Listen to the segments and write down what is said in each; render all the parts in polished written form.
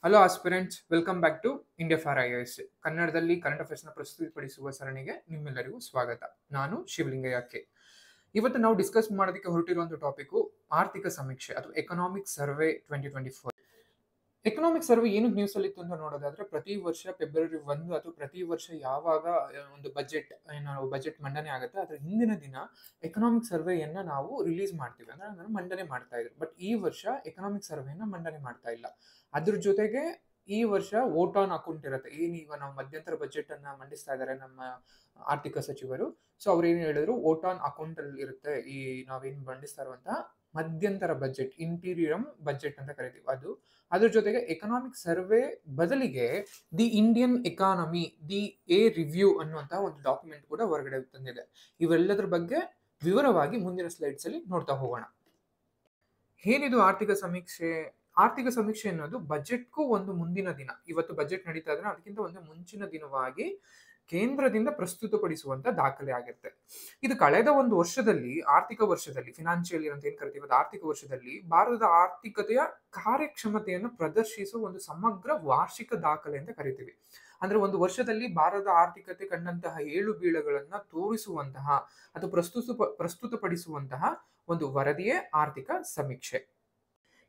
Hello aspirants, welcome back to India for IAS. ಕನ್ನಡದಲ್ಲಿ current ಅಫೇರ್ಸ್ನ ಪ್ರಸ್ತುತಿಪಡಿಸುವ ಸರಣಿಗೆ ನಿಮ್ಮೆಲ್ಲರಿಗೂ ಸ್ವಾಗತ. ನಾನು ಶಿವಲಿಂಗಯ್ಯ ಕೆ. ಇವತ್ತು ನಾವು ಡಿಸ್ಕಸ್ ಮಾಡೋದಕ್ಕೆ ಹೊರಟಿರುವಂಥ ಟಾಪಿಕ್ ಆರ್ಥಿಕ ಸಮೀಕ್ಷೆ ಅಥವಾ ಎಕನಾಮಿಕ್ ಸರ್ವೆ 2024. ಎಕನಾಮಿಕ್ ಸರ್ವೆ ಏನು ನ್ಯೂಸ್ ಅಲ್ಲಿ ಇತ್ತು ಅಂತ ನೋಡೋದಾದ್ರೆ, ಪ್ರತಿ ವರ್ಷ ಫೆಬ್ರವರಿ 1 ಅಥವಾ ಪ್ರತಿ ವರ್ಷ ಯಾವಾಗ ಒಂದು ಬಜೆಟ್ ಮಂಡನೆ ಆಗುತ್ತೆ ಅದರ ಹಿಂದಿನ ದಿನ ಎಕನಾಮಿಕ್ ಸರ್ವೆಯನ್ನ ನಾವು ರಿಲೀಸ್ ಮಾಡ್ತೀವಿ, ಅಂದ್ರೆ ಅದನ್ನು ಮಂಡನೆ ಮಾಡ್ತಾ ಇದ್ರು. ಬಟ್ ಈ ವರ್ಷ ಎಕನಾಮಿಕ್ ಸರ್ವೆಯನ್ನ ಮಂಡನೆ ಮಾಡ್ತಾ ಇಲ್ಲ. ಅದ್ರ ಜೊತೆಗೆ ಈ ವರ್ಷ ವೋಟ್ ಆನ್ ಅಕೌಂಟ್ ಇರುತ್ತೆ. ಏನೀಗ ನಾವು ಮಧ್ಯಂತರ ಬಜೆಟ್ ಅನ್ನ ಮಂಡಿಸ್ತಾ ಇದ್ದಾರೆ ನಮ್ಮ ಆರ್ಥಿಕ ಸಚಿವರು. ಸೊ ಅವ್ರು ಏನ್ ಹೇಳಿದ್ರು, ವೋಟ್ ಆನ್ ಅಕೌಂಟ್ ಅಲ್ಲಿ ಇರುತ್ತೆ ಈ ನಾವೇನ್ ಮಂಡಿಸ್ತಾ ಇರುವಂತಹ ಮಧ್ಯಂತರ ಬಜೆಟ್, ಇಂಟೀರಿಯಂ ಬಜೆಟ್ ಅಂತ ಕರಿತೀವಿ ಅದು. ಅದ್ರ ಜೊತೆಗೆ ಎಕನಾಮಿಕ್ ಸರ್ವೆ ಬದಲಿಗೆ the Indian economy, the A review ಅನ್ನುವಂತಹ ಒಂದು ಡಾಕ್ಯುಮೆಂಟ್ ಕೂಡ ಹೊರಗಡೆ ತಂದಿದೆ. ಇವೆಲ್ಲದರ ಬಗ್ಗೆ ವಿವರವಾಗಿ ಮುಂದಿನ ಸ್ಲೈಡ್ಸ್ ಅಲ್ಲಿ ನೋಡ್ತಾ ಹೋಗೋಣ. ಏನಿದು ಆರ್ಥಿಕ ಸಮೀಕ್ಷೆ? ಆರ್ಥಿಕ ಸಮೀಕ್ಷೆ ಅನ್ನೋದು ಬಜೆಟ್ಗೂ ಒಂದು ಮುಂದಿನ ದಿನ, ಇವತ್ತು ಬಜೆಟ್ ನಡೀತಾ ಇದ್ರೆ ಅದಕ್ಕಿಂತ ಒಂದು ಮುಂಚಿನ ದಿನವಾಗಿ ಕೇಂದ್ರದಿಂದ ಪ್ರಸ್ತುತಪಡಿಸುವಂತ ದಾಖಲೆ ಆಗಿರುತ್ತೆ. ಇದು ಕಳೆದ ಒಂದು ವರ್ಷದಲ್ಲಿ, ಆರ್ಥಿಕ ವರ್ಷದಲ್ಲಿ, ಫಿನಾನ್ಷಿಯಲ್ ಇಯರ್ ಅಂತ ಏನ್ ಕರಿತೀವಿ, ಆರ್ಥಿಕ ವರ್ಷದಲ್ಲಿ ಭಾರತದ ಆರ್ಥಿಕತೆಯ ಕಾರ್ಯಕ್ಷಮತೆಯನ್ನು ಪ್ರದರ್ಶಿಸುವ ಒಂದು ಸಮಗ್ರ ವಾರ್ಷಿಕ ದಾಖಲೆ ಅಂತ ಕರಿತೀವಿ. ಅಂದ್ರೆ ಒಂದು ವರ್ಷದಲ್ಲಿ ಭಾರತದ ಆರ್ಥಿಕತೆ ಕಂಡಂತಹ ಏಳು ಬೀಳಗಳನ್ನ ತೋರಿಸುವಂತಹ ಅಥವಾ ಪ್ರಸ್ತುತಪಡಿಸುವಂತಹ ಒಂದು ವರದಿಯೇ ಆರ್ಥಿಕ ಸಮೀಕ್ಷೆ.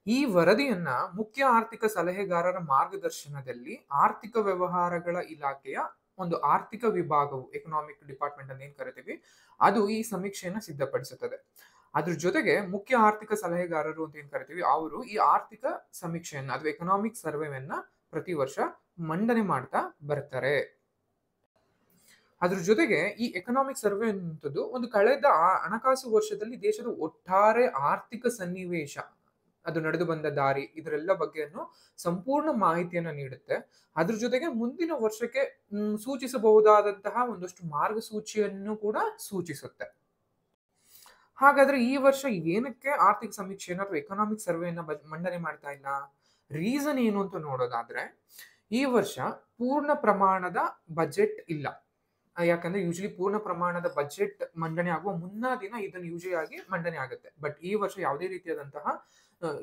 ಈ ವರದಿಯನ್ನ ಮುಖ್ಯ ಆರ್ಥಿಕ ಸಲಹೆಗಾರರ ಮಾರ್ಗದರ್ಶನದಲ್ಲಿ ಆರ್ಥಿಕ ವ್ಯವಹಾರಗಳ ಇಲಾಖೆಯ ಒಂದು ಆರ್ಥಿಕ ವಿಭಾಗವು, ಎಕನಾಮಿಕ್ ಡಿಪಾರ್ಟ್ಮೆಂಟ್ ಅಂತ ಏನ್ ಕರಿತೀವಿ, ಅದು ಈ ಸಮೀಕ್ಷೆಯನ್ನ ಸಿದ್ಧಪಡಿಸುತ್ತದೆ. ಅದ್ರ ಜೊತೆಗೆ ಮುಖ್ಯ ಆರ್ಥಿಕ ಸಲಹೆಗಾರರು ಅಂತ ಏನ್ ಕರಿತೀವಿ, ಅವರು ಈ ಆರ್ಥಿಕ ಸಮೀಕ್ಷೆಯನ್ನ ಅಥವಾ ಎಕನಾಮಿಕ್ ಸರ್ವೆಯನ್ನ ಪ್ರತಿ ವರ್ಷ ಮಂಡನೆ ಮಾಡ್ತಾ ಬರ್ತಾರೆ. ಅದ್ರ ಜೊತೆಗೆ ಈ ಎಕನಾಮಿಕ್ ಸರ್ವೆ ಅನ್ನುವಂಥದ್ದು ಒಂದು ಕಳೆದ ಹಣಕಾಸು ವರ್ಷದಲ್ಲಿ ದೇಶದ ಒಟ್ಟಾರೆ ಆರ್ಥಿಕ ಸನ್ನಿವೇಶ, ಅದು ನಡೆದು ಬಂದ ದಾರಿ, ಇದರೆಲ್ಲ ಬಗ್ಗೆಯನ್ನು ಸಂಪೂರ್ಣ ಮಾಹಿತಿಯನ್ನ ನೀಡುತ್ತೆ. ಅದ್ರ ಜೊತೆಗೆ ಮುಂದಿನ ವರ್ಷಕ್ಕೆ ಸೂಚಿಸಬಹುದಾದಂತಹ ಒಂದಷ್ಟು ಮಾರ್ಗಸೂಚಿಯನ್ನು ಕೂಡ ಸೂಚಿಸುತ್ತೆ. ಹಾಗಾದ್ರೆ ಈ ವರ್ಷ ಏನಕ್ಕೆ ಆರ್ಥಿಕ ಸಮೀಕ್ಷೆಯನ್ನು ಅಥವಾ ಎಕನಾಮಿಕ್ ಸರ್ವೆಯನ್ನ ಮಂಡನೆ ಮಾಡ್ತಾ ಇಲ್ಲ? ರೀಸನ್ ಏನು ಅಂತ ನೋಡೋದಾದ್ರೆ, ಈ ವರ್ಷ ಪೂರ್ಣ ಪ್ರಮಾಣದ ಬಜೆಟ್ ಇಲ್ಲ. ಯಾಕಂದ್ರೆ ಯೂಶಲಿ ಪೂರ್ಣ ಪ್ರಮಾಣದ ಬಜೆಟ್ ಮಂಡನೆ ಆಗುವ ಮುನ್ನಾ ದಿನ ಇದನ್ನು ಯೂಶಲಿ ಆಗಿ ಮಂಡನೆ ಆಗುತ್ತೆ. ಬಟ್ ಈ ವರ್ಷ ಯಾವುದೇ ರೀತಿಯಾದಂತಹ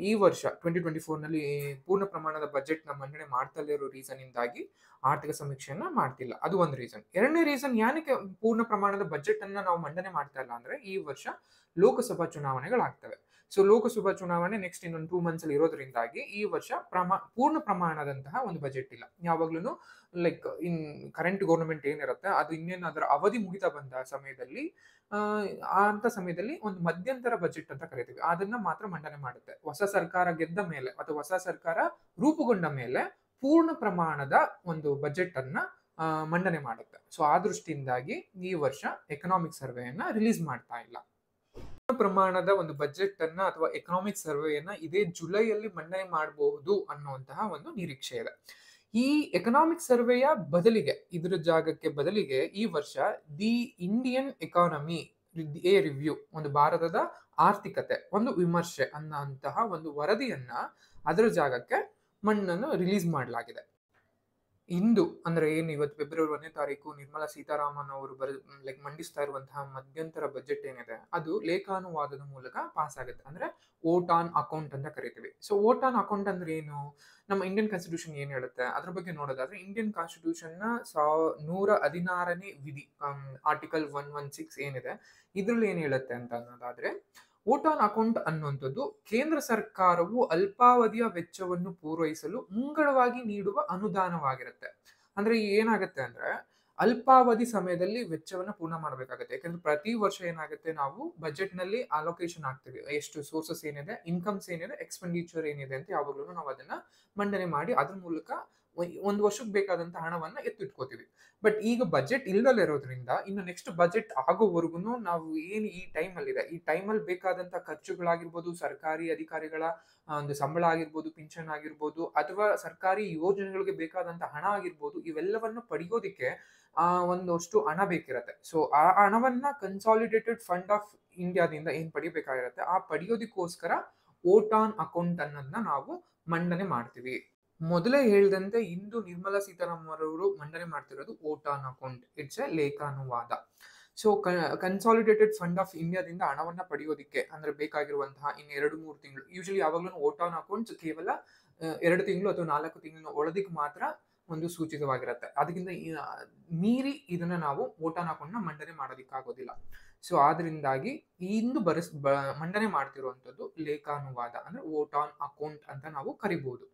ಈ ವರ್ಷ 2024 ನಲ್ಲಿ ಪೂರ್ಣ ಪ್ರಮಾಣದ ಬಜೆಟ್ ನ ಮಂಡನೆ ಮಾಡ್ತಲೇ ಇರೋ ರೀಸನ್ ಇಂದಾಗಿ ಆರ್ಥಿಕ ಸಮೀಕ್ಷೆಯನ್ನ ಮಾಡ್ತಿಲ್ಲ. ಅದು ಒಂದು ರೀಸನ್. ಎರಡನೇ ರೀಸನ್, ಏನಕ್ಕೆ ಪೂರ್ಣ ಪ್ರಮಾಣದ ಬಜೆಟ್ ಅನ್ನ ನಾವು ಮಂಡನೆ ಮಾಡ್ತಾ ಇಲ್ಲ ಅಂದ್ರೆ, ಈ ವರ್ಷ ಲೋಕಸಭಾ ಚುನಾವಣೆಗಳಾಗ್ತವೆ. ಸೊ ಲೋಕಸಭಾ ಚುನಾವಣೆ ನೆಕ್ಸ್ಟ್ ಇನ್ನೊಂದು 2 months ಅಲ್ಲಿ ಇರೋದ್ರಿಂದಾಗಿ ಈ ವರ್ಷ ಪೂರ್ಣ ಪ್ರಮಾಣದಂತಹ ಒಂದು ಬಜೆಟ್ ಇಲ್ಲ. ಯಾವಾಗ್ಲೂ ಲೈಕ್ ಇನ್ ಕರೆಂಟ್ ಗೌರ್ಮೆಂಟ್ ಏನಿರುತ್ತೆ ಅದು ಇನ್ನೇನು ಅದರ ಅವಧಿ ಮುಗಿತಾ ಬಂದ ಸಮಯದಲ್ಲಿ ಅಂತ ಸಮಯದಲ್ಲಿ ಒಂದು ಮಧ್ಯಂತರ ಬಜೆಟ್ ಅಂತ ಕರಿತೀವಿ, ಅದನ್ನ ಮಾತ್ರ ಮಂಡನೆ ಮಾಡುತ್ತೆ. ಹೊಸ ಸರ್ಕಾರ ಗೆದ್ದ ಮೇಲೆ ಅಥವಾ ಹೊಸ ಸರ್ಕಾರ ರೂಪುಗೊಂಡ ಮೇಲೆ ಪೂರ್ಣ ಪ್ರಮಾಣದ ಒಂದು ಬಜೆಟ್ ಅನ್ನ ಮಂಡನೆ ಮಾಡುತ್ತೆ. ಸೊ ಆ ದೃಷ್ಟಿಯಿಂದಾಗಿ ಈ ವರ್ಷ ಎಕನಾಮಿಕ್ ಸರ್ವೆಯನ್ನ ರಿಲೀಸ್ ಮಾಡ್ತಾ ಇಲ್ಲ. ಪ್ರಮಾಣದ ಒಂದು ಬಜೆಟ್ ಅನ್ನ ಅಥವಾ ಎಕನಾಮಿಕ್ ಸರ್ವೆಯನ್ನ ಇದೇ ಜುಲೈಯಲ್ಲಿ ಮಂಡನೆ ಮಾಡಬಹುದು ಅನ್ನುವಂತಹ ಒಂದು ನಿರೀಕ್ಷೆ ಇದೆ. ಈ ಎಕನಾಮಿಕ್ ಸರ್ವೆಯ ಬದಲಿಗೆ, ಇದರ ಜಾಗಕ್ಕೆ ಬದಲಿಗೆ ಈ ವರ್ಷ the Indian economy a review, ಒಂದು ಭಾರತದ ಆರ್ಥಿಕತೆ ಒಂದು ವಿಮರ್ಶೆ ಅನ್ನೋಂತಹ ಒಂದು ವರದಿಯನ್ನ ಅದರ ಜಾಗಕ್ಕೆ ಮಣ್ಣನ್ನು ರಿಲೀಸ್ ಮಾಡಲಾಗಿದೆ. ಇಂದು ಅಂದ್ರೆ ಏನು ಇವತ್ತು ಫೆಬ್ರವರಿ 1ನೇ ತಾರೀಕು ನಿರ್ಮಲಾ ಸೀತಾರಾಮನ್ ಅವರು ಮಂಡಿಸ್ತಾ ಇರುವಂತಹ ಮಧ್ಯಂತರ ಬಜೆಟ್ ಏನಿದೆ ಅದು ಲೇಖಾನುವಾದದ ಮೂಲಕ ಪಾಸ್ ಆಗುತ್ತೆ. ಅಂದ್ರೆ ವೋಟ್ ಆನ್ ಅಕೌಂಟ್ ಅಂತ ಕರಿತೀವಿ. ಸೊ ವೋಟ್ ಆನ್ ಅಕೌಂಟ್ ಅಂದ್ರೆ ಏನು? ನಮ್ಮ ಇಂಡಿಯನ್ ಕಾನ್ಸ್ಟಿಟ್ಯೂಷನ್ ಏನ್ ಹೇಳುತ್ತೆ ಅದ್ರ ಬಗ್ಗೆ ನೋಡೋದಾದ್ರೆ, ಇಂಡಿಯನ್ ಕಾನ್ಸ್ಟಿಟ್ಯೂಷನ್ ನ 116ನೇ ವಿಧಿ, ಆರ್ಟಿಕಲ್ 116 ಏನಿದೆ, ಇದ್ರಲ್ಲಿ ಏನ್ ಹೇಳುತ್ತೆ ಅಂತ ಅನ್ನೋದಾದ್ರೆ, ವೋಟ್ ಆನ್ ಅಕೌಂಟ್ ಅನ್ನುವಂಥದ್ದು ಕೇಂದ್ರ ಸರ್ಕಾರವು ಅಲ್ಪಾವಧಿಯ ವೆಚ್ಚವನ್ನು ಪೂರೈಸಲು ಮುಂಗಡವಾಗಿ ನೀಡುವ ಅನುದಾನವಾಗಿರುತ್ತೆ. ಅಂದ್ರೆ ಏನಾಗುತ್ತೆ ಅಂದ್ರೆ, ಅಲ್ಪಾವಧಿ ಸಮಯದಲ್ಲಿ ವೆಚ್ಚವನ್ನ ಪೂರ್ಣ ಮಾಡಬೇಕಾಗುತ್ತೆ. ಯಾಕಂದ್ರೆ ಪ್ರತಿ ವರ್ಷ ಏನಾಗುತ್ತೆ, ನಾವು ಬಜೆಟ್ ನಲ್ಲಿ ಅಲೋಕೇಶನ್ ಆಗ್ತೀವಿ, ಎಷ್ಟು ಸೋರ್ಸಸ್ ಏನಿದೆ, ಇನ್ಕಮ್ಸ್ ಏನಿದೆ, ಎಕ್ಸ್ಪೆಂಡಿಚರ್ ಏನಿದೆ ಅಂತ ಯಾವಾಗ್ಲೂ ನಾವು ಅದನ್ನ ಮಂಡನೆ ಮಾಡಿ ಅದ್ರ ಮೂಲಕ ಒಂದು ವರ್ಷಕ್ಕೆ ಬೇಕಾದಂತ ಹಣವನ್ನ ಎತ್ತಿಟ್ಕೋತೀವಿ. ಬಟ್ ಈಗ ಬಜೆಟ್ ಇಲ್ದಲ್ಲೇ ಇರೋದ್ರಿಂದ ಇನ್ನು ನೆಕ್ಸ್ಟ್ ಬಜೆಟ್ ಆಗೋವರೆಗೂ ನಾವು ಏನು ಈ ಟೈಮಲ್ಲಿ ಇದೆ, ಈ ಟೈಮಲ್ಲಿ ಬೇಕಾದಂತ ಖರ್ಚುಗಳಾಗಿರ್ಬೋದು, ಸರ್ಕಾರಿ ಅಧಿಕಾರಿಗಳ ಒಂದು ಸಂಬಳ ಆಗಿರ್ಬೋದು, ಪಿಂಚಣಿ ಆಗಿರ್ಬೋದು, ಅಥವಾ ಸರ್ಕಾರಿ ಯೋಜನೆಗಳಿಗೆ ಬೇಕಾದಂತ ಹಣ ಆಗಿರ್ಬೋದು, ಇವೆಲ್ಲವನ್ನು ಪಡೆಯೋದಿಕ್ಕೆ ಒಂದಷ್ಟು ಹಣ ಬೇಕಿರತ್ತೆ. ಸೊ ಆ ಹಣವನ್ನ ಕನ್ಸಾಲಿಡೇಟೆಡ್ ಫಂಡ್ ಆಫ್ ಇಂಡಿಯಾದಿಂದ ಏನ್ ಪಡಿಬೇಕಾಗಿರುತ್ತೆ, ಆ ಪಡೆಯೋದಕ್ಕೋಸ್ಕರ ವೋಟ್ ಆನ್ ಅಕೌಂಟ್ ಅನ್ನೋದನ್ನ ನಾವು ಮಂಡನೆ ಮಾಡ್ತೀವಿ. ಮೊದಲೇ ಹೇಳಿದಂತೆ ಇಂದು ನಿರ್ಮಲಾ ಸೀತಾರಾಮನ್ ಅವರು ಮಂಡನೆ ಮಾಡ್ತಿರೋದು vote on account, it's a ಲೇಖಾನುವಾದ. ಸೊ ಕನ್ಸಾಲಿಡೇಟೆಡ್ ಫಂಡ್ ಆಫ್ ಇಂಡಿಯಾದಿಂದ ಹಣವನ್ನ ಪಡೆಯೋದಿಕ್ಕೆ ಅಂದ್ರೆ ಬೇಕಾಗಿರುವಂತಹ ಇನ್ನು 2-3 ತಿಂಗಳು, ಯೂಶಲಿ ಯಾವಾಗ್ಲೂ ವೋಟ್ ಆನ್ ಅಕೌಂಟ್ಸ್ ಕೇವಲ 2 ತಿಂಗಳು ಅಥವಾ 4 ತಿಂಗಳಿನ ಒಳದಿಗೆ ಮಾತ್ರ ಒಂದು ಸೂಚಿತವಾಗಿರುತ್ತೆ. ಅದಕ್ಕಿಂತ ಮೀರಿ ಇದನ್ನ ನಾವು ಓಟಾನ್ ಅಕೌಂಟ್‌ನ ಮಂಡನೆ ಮಾಡೋದಕ್ಕಾಗೋದಿಲ್ಲ. ಸೊ ಆದ್ರಿಂದಾಗಿ ಇಂದು ಮಂಡನೆ ಮಾಡ್ತಿರುವಂತದ್ದು ಲೇಖಾನುವಾದ ಅಂದ್ರೆ ವೋಟ್ ಆನ್ ಅಕೌಂಟ್ ಅಂತ ನಾವು ಕರಿಬಹುದು.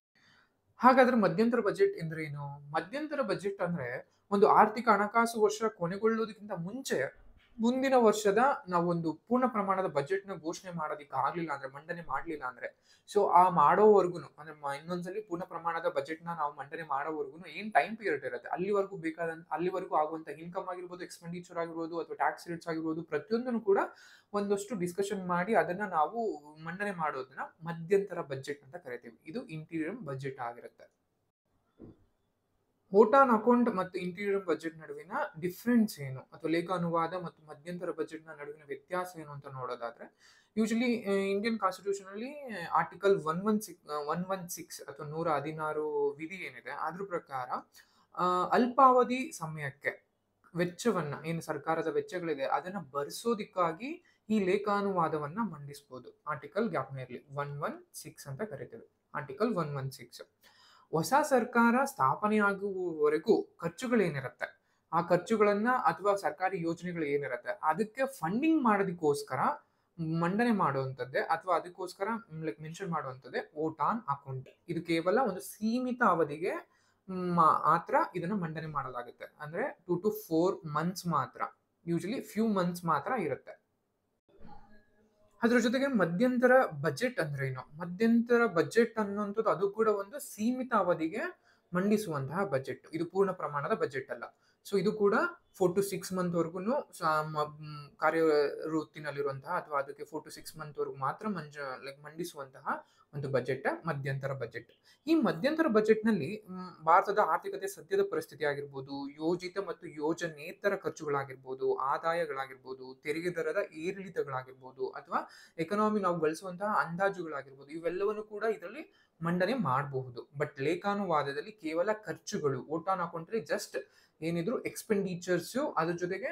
ಹಾಗಾದ್ರೆ ಮಧ್ಯಂತರ ಬಜೆಟ್ ಎಂದ್ರೇನು? ಮಧ್ಯಂತರ ಬಜೆಟ್ ಅಂದ್ರೆ ಒಂದು ಆರ್ಥಿಕ ಹಣಕಾಸು ವರ್ಷ ಕೊನೆಗೊಳ್ಳುವುದಕ್ಕಿಂತ ಮುಂಚೆ ಮುಂದಿನ ವರ್ಷದ ನಾವೊಂದು ಪೂರ್ಣ ಪ್ರಮಾಣದ ಬಜೆಟ್ ನ ಘೋಷಣೆ ಮಾಡೋದಿಕ್ಕೆ ಆಗ್ಲಿಲ್ಲ ಅಂದ್ರೆ, ಮಂಡನೆ ಮಾಡ್ಲಿಲ್ಲ ಅಂದ್ರೆ, ಸೊ ಆ ಮಾಡೋವರೆಗೂ ಅಂದ್ರೆ ಇನ್ನೊಂದ್ಸಲಿ ಪೂರ್ಣ ಪ್ರಮಾಣದ ಬಜೆಟ್ ನ ನಾವು ಮಂಡನೆ ಮಾಡೋವರೆಗೂ ಏನ್ ಟೈಮ್ ಪೀರಿಯಡ್ ಇರುತ್ತೆ ಅಲ್ಲಿವರೆಗೂ ಆಗುವಂತ ಇನ್ಕಮ್ ಆಗಿರ್ಬೋದು, ಎಕ್ಸ್ಪೆಂಡಿಚರ್ ಆಗಿರ್ಬೋದು ಅಥವಾ ಟ್ಯಾಕ್ಸ್ ರೇಟ್ಸ್ ಆಗಿರ್ಬೋದು, ಪ್ರತಿಯೊಂದನ್ನು ಕೂಡ ಒಂದಷ್ಟು ಡಿಸ್ಕಷನ್ ಮಾಡಿ ಅದನ್ನ ನಾವು ಮಂಡನೆ ಮಾಡೋದನ್ನ ಮಧ್ಯಂತರ ಬಜೆಟ್ ಅಂತ ಕರಿತೀವಿ. ಇದು ಇಂಟೀರಿಯಂ ಬಜೆಟ್ ಆಗಿರುತ್ತೆ. ವೋಟ್ ಆನ್ ಅಕೌಂಟ್ ಮತ್ತು ಇಂಟೀರಿಯಂ ಬಜೆಟ್ ನಡುವಿನ ಡಿಫ್ರೆನ್ಸ್ ಏನು ಅಥವಾ ಲೇಖಾನುವಾದ ಮತ್ತು ಮಧ್ಯಂತರ ಬಜೆಟ್ ನ ನಡುವಿನ ವ್ಯತ್ಯಾಸ ಏನು ಅಂತ ನೋಡೋದಾದ್ರೆ, ಯೂಶಲಿ ಇಂಡಿಯನ್ ಕಾನ್ಸ್ಟಿಟ್ಯೂಷನ್ ಅಲ್ಲಿ ಆರ್ಟಿಕಲ್ 116 ಅಥವಾ 116 ವಿಧಿ ಏನಿದೆ ಅದ್ರ ಪ್ರಕಾರ ಅಲ್ಪಾವಧಿ ಸಮಯಕ್ಕೆ ವೆಚ್ಚವನ್ನ ಏನು ಸರ್ಕಾರದ ವೆಚ್ಚಗಳಿದೆ ಅದನ್ನ ಭರಿಸೋದಿಕ್ಕಾಗಿ ಈ ಲೇಖಾನುವಾದವನ್ನ ಮಂಡಿಸಬಹುದು. ಆರ್ಟಿಕಲ್ ಗ್ಯಾಪ್ನಲ್ಲಿ 116 ಅಂತ ಕರಿತೇವೆ. ಆರ್ಟಿಕಲ್ 116 ಹೊಸ ಸರ್ಕಾರ ಸ್ಥಾಪನೆಯಾಗುವವರೆಗೂ ಖರ್ಚುಗಳೇನಿರುತ್ತೆ ಆ ಖರ್ಚುಗಳನ್ನ ಅಥವಾ ಸರ್ಕಾರಿ ಯೋಜನೆಗಳು ಏನಿರುತ್ತೆ ಅದಕ್ಕೆ ಫಂಡಿಂಗ್ ಮಾಡೋದಕ್ಕೋಸ್ಕರ ಮಂಡನೆ ಮಾಡುವಂತದ್ದೇ ಅಥವಾ ಅದಕ್ಕೋಸ್ಕರ ಮೆನ್ಷನ್ ಮಾಡುವಂತದ್ದೇ ವೋಟ್ ಆನ್ ಅಕೌಂಟ್. ಇದು ಕೇವಲ ಒಂದು ಸೀಮಿತ ಅವಧಿಗೆ ಮಾತ್ರ ಇದನ್ನ ಮಂಡನೆ ಮಾಡಲಾಗುತ್ತೆ. ಅಂದ್ರೆ 2 to 4 months ಮಾತ್ರ, ಯೂಶಲಿ ಫ್ಯೂ ಮಂತ್ಸ್ ಮಾತ್ರ ಇರುತ್ತೆ. ಅದ್ರ ಜೊತೆಗೆ ಮಧ್ಯಂತರ ಬಜೆಟ್ ಅಂದ್ರೆ ಏನು? ಮಧ್ಯಂತರ ಬಜೆಟ್ ಅನ್ನುವಂಥದ್ದು ಅದು ಕೂಡ ಒಂದು ಸೀಮಿತ ಅವಧಿಗೆ ಮಂಡಿಸುವಂತಹ ಬಜೆಟ್. ಇದು ಪೂರ್ಣ ಪ್ರಮಾಣದ ಬಜೆಟ್ ಅಲ್ಲ. ಸೊ ಇದು ಕೂಡ 4 to 6 months ವರ್ಗು ಕಾರ್ಯವೃತ್ತಿನಲ್ಲಿರುವಂತಹ ಅಥವಾ ಅದಕ್ಕೆ 4 to 6 months ವರೆಗೂ ಮಾತ್ರ ಮಂಡಿಸುವಂತಹ ಒಂದು ಬಜೆಟ್ ಮಧ್ಯಂತರ ಬಜೆಟ್. ಈ ಮಧ್ಯಂತರ ಬಜೆಟ್ ನಲ್ಲಿ ಭಾರತದ ಆರ್ಥಿಕತೆ ಸದ್ಯದ ಪರಿಸ್ಥಿತಿ ಆಗಿರ್ಬೋದು, ಯೋಜಿತ ಮತ್ತು ಯೋಜನೇತರ ಖರ್ಚುಗಳಾಗಿರ್ಬೋದು, ಆದಾಯಗಳಾಗಿರ್ಬೋದು, ತೆರಿಗೆ ದರದ ಏರಿಳಿತಗಳಾಗಿರ್ಬೋದು ಅಥವಾ ಎಕನಾಮಿ ನಾವು ಗಳಿಸುವಂತಹ ಅಂದಾಜುಗಳಾಗಿರ್ಬೋದು, ಇವೆಲ್ಲವನ್ನು ಕೂಡ ಇದರಲ್ಲಿ ಮಂಡನೆ ಮಾಡಬಹುದು. ಬಟ್ ಲೇಖಾನುವಾದದಲ್ಲಿ ಕೇವಲ ಖರ್ಚುಗಳು, ವೋಟ್ ಆನ್ ಅಕೌಂಟ್ ಅಲ್ಲಿ ಜಸ್ಟ್ ಏನಿದ್ರು ಎಕ್ಸ್ಪೆಂಡಿಚರ್ಸ್, ಅದ್ರ ಜೊತೆಗೆ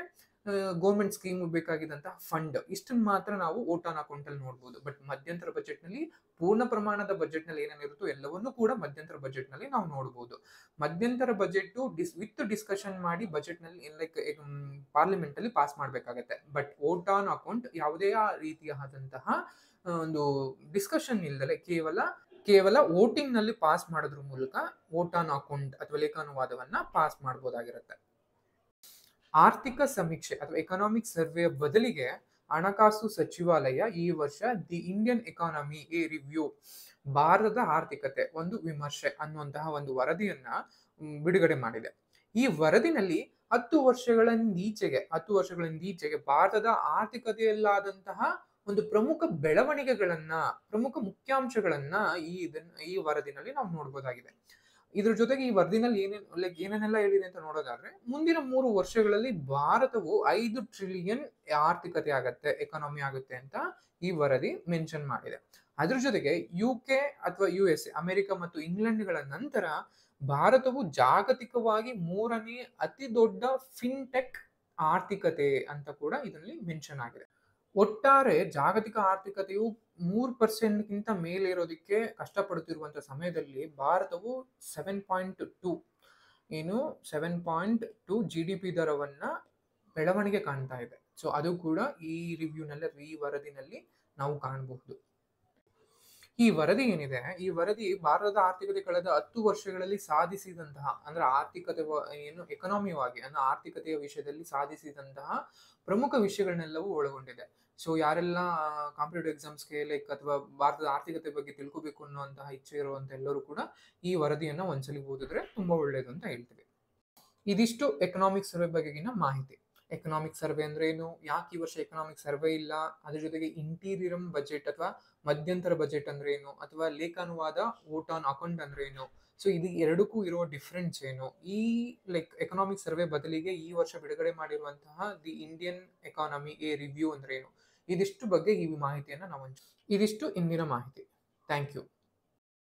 ಗೌರ್ಮೆಂಟ್ ಸ್ಕೀಮ್ ಬೇಕಾಗಿದ್ದಂತಹ ಫಂಡ್, ಇಷ್ಟನ್ನು ಮಾತ್ರ ನಾವು ವೋಟ್ ಆನ್ ಅಕೌಂಟ್ ಅಲ್ಲಿ ನೋಡಬಹುದು. ಬಟ್ ಮಧ್ಯಂತರ ಬಜೆಟ್ ನಲ್ಲಿ ಪೂರ್ಣ ಪ್ರಮಾಣದ ಬಜೆಟ್ ನಲ್ಲಿ ಏನೇನಿರುತ್ತೋ ಎಲ್ಲವನ್ನೂ ಕೂಡ ಮಧ್ಯಂತರ ಬಜೆಟ್ ನಲ್ಲಿ ನಾವು ನೋಡಬಹುದು. ಮಧ್ಯಂತರ ಬಜೆಟ್ ವಿತ್ ಡಿಸ್ಕಷನ್ ಮಾಡಿ ಬಜೆಟ್ ನಲ್ಲಿ ಲೈಕ್ ಪಾರ್ಲಿಮೆಂಟ್ ಅಲ್ಲಿ ಪಾಸ್ ಮಾಡಬೇಕಾಗತ್ತೆ. ಬಟ್ ವೋಟ್ ಆನ್ ಅಕೌಂಟ್ ಯಾವುದೇ ರೀತಿಯಾದಂತಹ ಒಂದು ಡಿಸ್ಕಷನ್ ಇಲ್ಲದೆ ಕೇವಲ ವೋಟಿಂಗ್ ನಲ್ಲಿ ಪಾಸ್ ಮಾಡೋದ್ರ ಮೂಲಕ ವೋಟ್ ಆನ್ ಅಕೌಂಟ್ ಅಥವಾ ಲೇಖಾನುವಾದವನ್ನ ಪಾಸ್ ಮಾಡಬಹುದಾಗಿರುತ್ತೆ. ಆರ್ಥಿಕ ಸಮೀಕ್ಷೆ ಅಥವಾ ಎಕನಾಮಿಕ್ ಸರ್ವೆಯ ಬದಲಿಗೆ ಹಣಕಾಸು ಸಚಿವಾಲಯ ಈ ವರ್ಷ the Indian economy a review, ಭಾರತದ ಆರ್ಥಿಕತೆ ಒಂದು ವಿಮರ್ಶೆ ಅನ್ನುವಂತಹ ಒಂದು ವರದಿಯನ್ನ ಬಿಡುಗಡೆ ಮಾಡಿದೆ. ಈ ವರದಿನಲ್ಲಿ 10 ವರ್ಷಗಳಿಂದೀಚೆಗೆ ಭಾರತದ ಆರ್ಥಿಕತೆಯಲ್ಲಾದಂತಹ ಒಂದು ಪ್ರಮುಖ ಬೆಳವಣಿಗೆಗಳನ್ನ, ಪ್ರಮುಖ ಮುಖ್ಯಾಂಶಗಳನ್ನ ಈ ವರದಿನಲ್ಲಿ ನಾವು ನೋಡಬಹುದಾಗಿದೆ. ಇದ್ರ ಜೊತೆಗೆ ಈ ವರದಿನಲ್ಲಿ ಏನೇನೆಲ್ಲ ಹೇಳಿದೆ ಅಂತ ನೋಡೋದಾದ್ರೆ, ಮುಂದಿನ 3 ವರ್ಷಗಳಲ್ಲಿ ಭಾರತವು 5 ಟ್ರಿಲಿಯನ್ ಆರ್ಥಿಕತೆ ಆಗತ್ತೆ, ಎಕಾನಮಿ ಆಗುತ್ತೆ ಅಂತ ಈ ವರದಿ ಮೆನ್ಷನ್ ಮಾಡಿದೆ. ಅದ್ರ ಜೊತೆಗೆ UK ಅಥವಾ US, ಅಮೆರಿಕ ಮತ್ತು ಇಂಗ್ಲೆಂಡ್ಗಳ ನಂತರ ಭಾರತವು ಜಾಗತಿಕವಾಗಿ 3ನೇ ಅತಿ ದೊಡ್ಡ ಫಿನ್ಟೆಕ್ ಆರ್ಥಿಕತೆ ಅಂತ ಕೂಡ ಇದರಲ್ಲಿ ಮೆನ್ಷನ್ ಆಗಿದೆ. ಒಟ್ಟಾರೆ ಜಾಗತಿಕ ಆರ್ಥಿಕತೆಯು 3% ಮೇಲೆ ಇರೋದಕ್ಕೆ ಕಷ್ಟಪಡುತ್ತಿರುವಂತಹ ಸಮಯದಲ್ಲಿ ಭಾರತವು 7.2 GDP ದರವನ್ನ ಬೆಳವಣಿಗೆ ಕಾಣ್ತಾ ಇದೆ. ಸೊ ಅದು ಕೂಡ ಈ ವರದಿನಲ್ಲಿ ನಾವು ಕಾಣಬಹುದು. ಈ ವರದಿ ಏನಿದೆ, ಈ ವರದಿ ಭಾರತದ ಆರ್ಥಿಕತೆ ಕಳೆದ 10 ವರ್ಷಗಳಲ್ಲಿ ಸಾಧಿಸಿದಂತಹ, ಅಂದ್ರೆ ಆರ್ಥಿಕತೆ ಎಕನಾಮಿವಾಗಿ ಅಂದ್ರೆ ಆರ್ಥಿಕತೆಯ ವಿಷಯದಲ್ಲಿ ಸಾಧಿಸಿದಂತಹ ಪ್ರಮುಖ ವಿಷಯಗಳನ್ನೆಲ್ಲವೂ ಒಳಗೊಂಡಿದೆ. ಸೊ ಯಾರೆಲ್ಲ ಕಾಂಪಿಟೇಟಿವ್ ಎಕ್ಸಾಮ್ಸ್ಗೆ ಅಥವಾ ಭಾರತದ ಆರ್ಥಿಕತೆ ಬಗ್ಗೆ ತಿಳ್ಕೋಬೇಕು ಅನ್ನುವಂತಹ ಇಚ್ಛೆ ಇರುವಂತ ಎಲ್ಲರೂ ಕೂಡ ಈ ವರದಿಯನ್ನ ಒಂದ್ಸಲಿ ಓದಿದ್ರೆ ತುಂಬಾ ಒಳ್ಳೇದು ಅಂತ ಹೇಳ್ತೀವಿ. ಇದಿಷ್ಟು ಎಕನಾಮಿಕ್ ಸರ್ವೆ ಬಗೆಗಿನ ಮಾಹಿತಿ. ಎಕನಾಮಿಕ್ ಸರ್ವೆ ಅಂದ್ರೆ ಏನು, ಯಾಕೆ ಈ ವರ್ಷ ಎಕನಾಮಿಕ್ ಸರ್ವೆ ಇಲ್ಲ, ಅದ್ರ ಜೊತೆಗೆ ಇಂಟೀರಿಯಂ ಬಜೆಟ್ ಅಥವಾ ಮಧ್ಯಂತರ ಬಜೆಟ್ ಅಂದ್ರೆ ಏನು, ಅಥವಾ ಲೇಖಾನುವಾದ ವೋಟ್ ಆನ್ ಅಕೌಂಟ್ ಅಂದ್ರೆ ಏನು, ಸೊ ಇದು ಎರಡಕ್ಕೂ ಇರುವ ಡಿಫ್ರೆನ್ಸ್ ಏನು, ಈ ಎಕನಾಮಿಕ್ ಸರ್ವೆ ಬದಲಿಗೆ ಈ ವರ್ಷ ಬಿಡುಗಡೆ ಮಾಡಿರುವಂತಹ the Indian economy a review ಅಂದ್ರೆ ಏನು, ಇದಿಷ್ಟು ಬಗ್ಗೆ ಈ ಮಾಹಿತಿಯನ್ನ ಇದಿಷ್ಟು ಇಂದಿನ ಮಾಹಿತಿ. Thank you.